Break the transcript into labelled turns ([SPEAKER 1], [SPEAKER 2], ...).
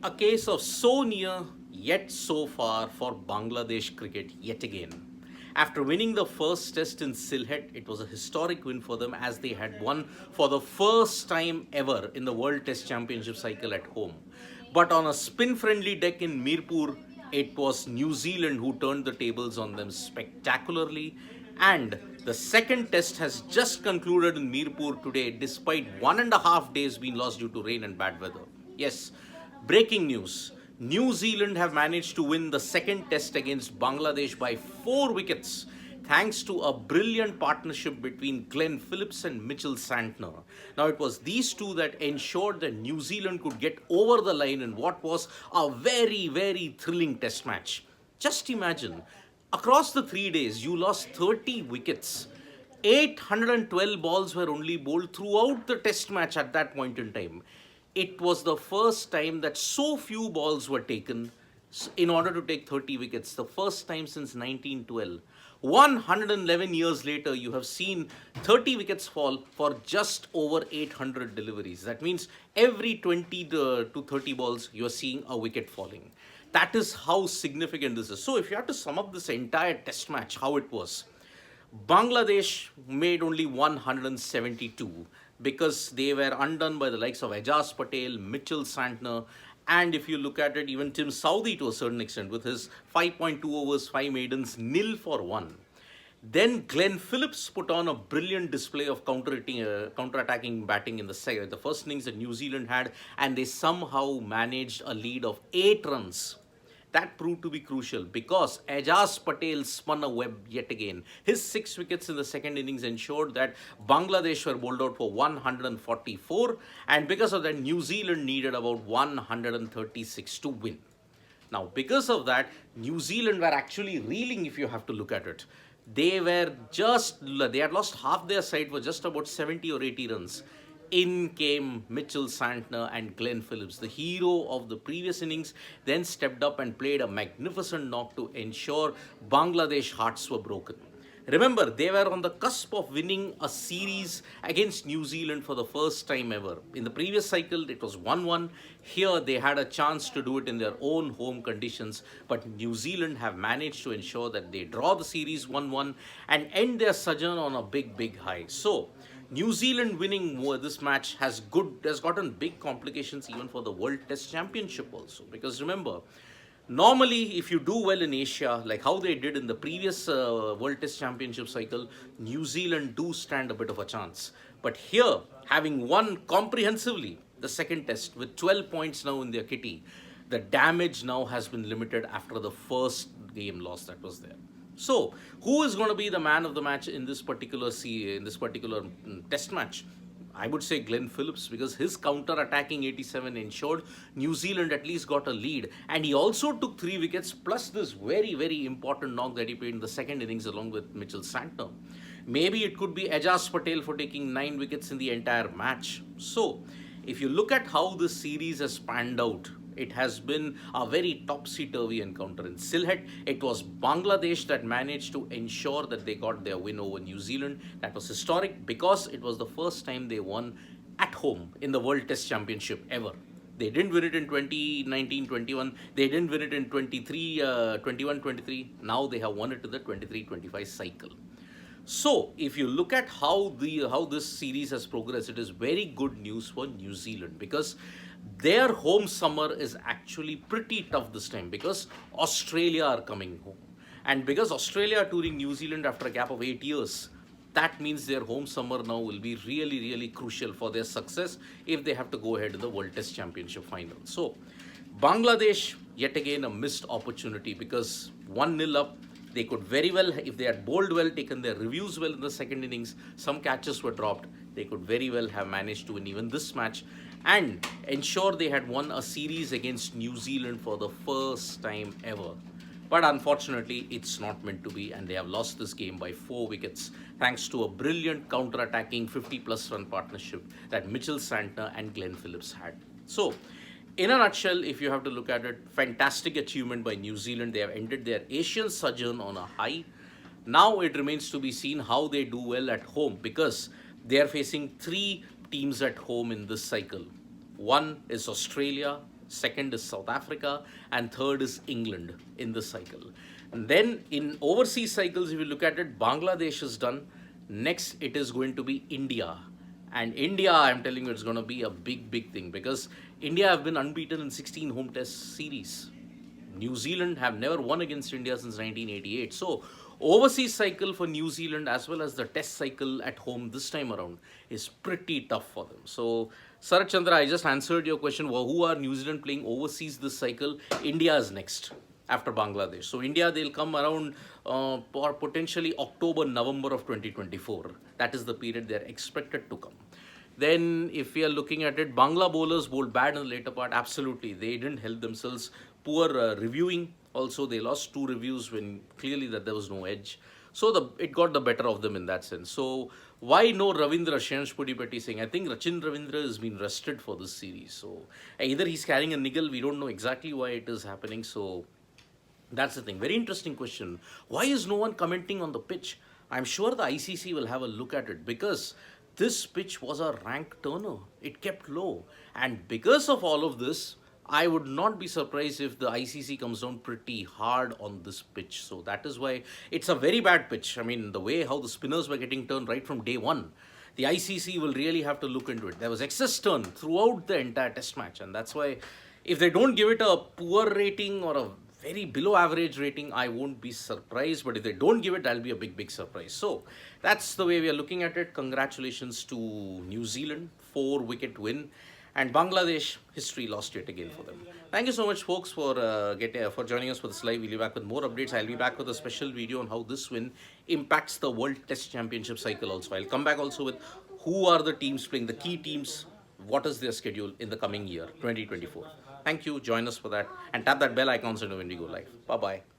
[SPEAKER 1] A case of so near yet so far for Bangladesh cricket yet again. After winning the first test in Sylhet, it was a historic win for them as they had won for the first time ever in the World Test Championship cycle at home. But on a spin friendly deck in Mirpur, it was New Zealand who turned the tables on them spectacularly. And the second test has just concluded in Mirpur today, despite 1.5 days being lost due to rain and bad weather. Yes, breaking news. New Zealand have managed to win the second test against Bangladesh by 4 wickets thanks to a brilliant partnership between Glenn Phillips and Mitchell Santner. Now, it was these two that ensured that New Zealand could get over the line in what was a very, very thrilling test match. Just imagine, across the 3 days, you lost 30 wickets. 812 balls were only bowled throughout the test match at that point in time. It was the first time that so few balls were taken in order to take 30 wickets. The first time since 1912. 111 years later, you have seen 30 wickets fall for just over 800 deliveries. That means every 20 to 30 balls, you are seeing a wicket falling. That is how significant this is. So, if you have to sum up this entire test match, how it was, Bangladesh made only 172 because they were undone by the likes of Ajaz Patel, Mitchell Santner, and if you look at it, even Tim Southee to a certain extent with his 5.2 overs, 5 maidens, nil for 1. Then Glenn Phillips put on a brilliant display of counter-attacking batting in the first innings that New Zealand had, and they somehow managed a lead of 8 runs. That proved to be crucial because Ajaz Patel spun a web yet again. His 6 wickets in the second innings ensured that Bangladesh were bowled out for 144, and because of that, New Zealand needed about 136 to win. Now, because of that, New Zealand were actually reeling if you have to look at it. They had lost half their side for just about 70 or 80 runs. In came Mitchell Santner and Glenn Phillips, the hero of the previous innings, then stepped up and played a magnificent knock to ensure Bangladesh hearts were broken. Remember, they were on the cusp of winning a series against New Zealand for the first time ever. In the previous cycle, it was 1-1. Here, they had a chance to do it in their own home conditions, but New Zealand have managed to ensure that they draw the series 1-1 and end their sojourn on a big, big high. So, New Zealand winning this match has gotten big complications even for the World Test Championship also. Because remember, normally if you do well in Asia, like how they did in the previous World Test Championship cycle, New Zealand do stand a bit of a chance. But here, having won comprehensively the second test with 12 points now in their kitty, the damage now has been limited after the first game loss that was there. So, who is going to be the man of the match in this particular test match? I would say Glenn Phillips because his counter-attacking 87 ensured New Zealand at least got a lead, and he also took 3 wickets plus this very, very important knock that he played in the second innings along with Mitchell Santner. Maybe it could be Ajaz Patel for taking 9 wickets in the entire match. So, if you look at how this series has panned out, it has been a very topsy-turvy encounter. In Sylhet, it was Bangladesh that managed to ensure that they got their win over New Zealand. That was historic because it was the first time they won at home in the World Test Championship ever. They didn't win it in 2019-21. They didn't win it in 21-23. Now they have won it in the 23-25 cycle. So, if you look at how this series has progressed, it is very good news for New Zealand because their home summer is actually pretty tough this time because Australia are coming home. And because Australia are touring New Zealand after a gap of 8 years, that means their home summer now will be really, really crucial for their success if they have to go ahead in the World Test Championship final. So, Bangladesh, yet again a missed opportunity because 1-0 up. They could very well, if they had bowled well, taken their reviews well in the second innings, some catches were dropped, they could very well have managed to win even this match and ensure they had won a series against New Zealand for the first time ever. But unfortunately, it's not meant to be, and they have lost this game by 4 wickets thanks to a brilliant counter-attacking 50-plus run partnership that Mitchell Santner and Glenn Phillips had. So, in a nutshell, if you have to look at it, fantastic achievement by New Zealand. They have ended their Asian sojourn on a high. Now it remains to be seen how they do well at home because they are facing 3 teams at home in this cycle. One is Australia, second is South Africa, and third is England in this cycle. And then in overseas cycles, if you look at it, Bangladesh is done. Next, it is going to be India. And India, I'm telling you, it's going to be a big, big thing because India have been unbeaten in 16 home test series. New Zealand have never won against India since 1988. So, overseas cycle for New Zealand as well as the test cycle at home this time around is pretty tough for them. So, Sarat Chandra, I just answered your question. Who are New Zealand playing overseas this cycle? India is next after Bangladesh. So, India, they'll come around for potentially October, November of 2024. That is the period they're expected to come. Then, if we are looking at it, Bangla bowlers bowled bad in the later part. Absolutely, they didn't help themselves. Poor reviewing. Also, they lost 2 reviews when clearly that there was no edge. So it got the better of them in that sense. So why no Ravindra? Shreyansh Pudipatti saying, I think Rachin Ravindra has been rested for this series. So either he's carrying a niggle. We don't know exactly why it is happening. So that's the thing. Very interesting question. Why is no one commenting on the pitch? I'm sure the ICC will have a look at it because this pitch was a rank turner. It kept low. And because of all of this, I would not be surprised if the ICC comes down pretty hard on this pitch. So that is why it's a very bad pitch. I mean, the way how the spinners were getting turned right from day one, the ICC will really have to look into it. There was excess turn throughout the entire test match. And that's why if they don't give it a poor rating or a very below average rating, I won't be surprised. But if they don't give it, that'll be a big, big surprise. So that's the way we are looking at it. Congratulations to New Zealand, 4-wicket win. And Bangladesh, history lost yet again for them. Thank you so much, folks, for joining us for this live. We'll be back with more updates. I'll be back with a special video on how this win impacts the World Test Championship cycle also. I'll come back also with who are the teams playing, the key teams, what is their schedule in the coming year, 2024. Thank you. Join us for that. And tap that bell icon so you know when we go live. Bye-bye.